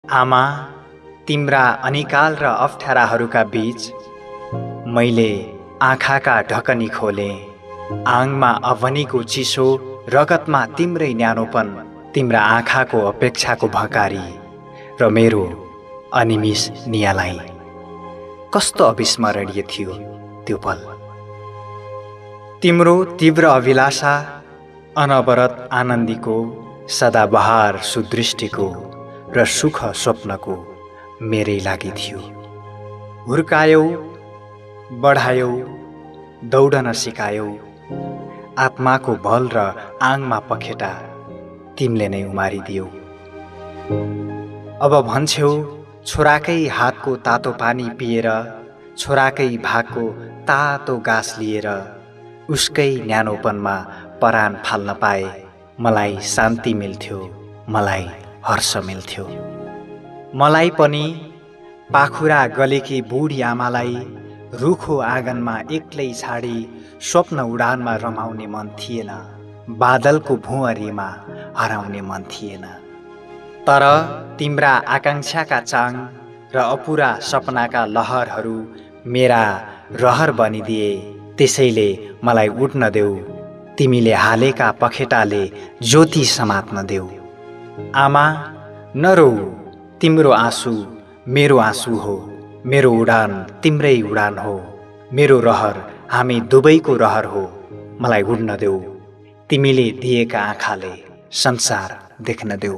आमा, तिम्रा अनिकाल र अप्ठ्याराहरूका बीच मैले आँखाका ढकनी खोले। आङमा अभनीको चिसो, रगतमा तिम्रै न्यानोपन, तिम्रा आँखाको अपेक्षाको भकारी र मेरो अनिमिष नियालाई। कस्तो अविस्मरणीय थियो त्यो पल। तिम्रो तीव्र अभिलाषा, अनवरत आनन्दीको, सदाबहार सुदृष्टिको र सुख स्वप्नको मेरै लागि थियो। हुर्कायौ, बढायौ, दौडन सिकायौ, आत्माको बल र आङमा पखेटा तिमीले नै उमारिदियौ। अब भन्छौ छोराकै हातको तातो पानी पिएर, छोराकै भागको तातो गाँस लिएर, उसकै न्यानोपनमा परान फाल्न पाए मलाई शान्ति मिल्थ्यो, मलाई हर्ष मिल्थ्यो। मलाई पनि पाखुरा गलेकी बुढी आमालाई रुखो आँगनमा एक्लै छाडी स्वप्न उडानमा रमाउने मन थिएन, बादलको भुँअरीमा हराउने मन थिएन। तर तिम्रा आकाङ्क्षाका चाङ र अपुरा सपनाका लहरहरू मेरा रहर बनिदिए। त्यसैले मलाई उड्न देऊ, तिमीले हालेका पखेटाले ज्योति समात्न देऊ। आमा, नरोऊ, तिम्रो आँसु मेरो आँसु हो, मेरो उडान तिम्रै उडान हो, मेरो रहर हामी दुवैको रहर हो। मलाई उड्न देऊ, तिमीले दिएका आँखाले संसार देख्न देऊ।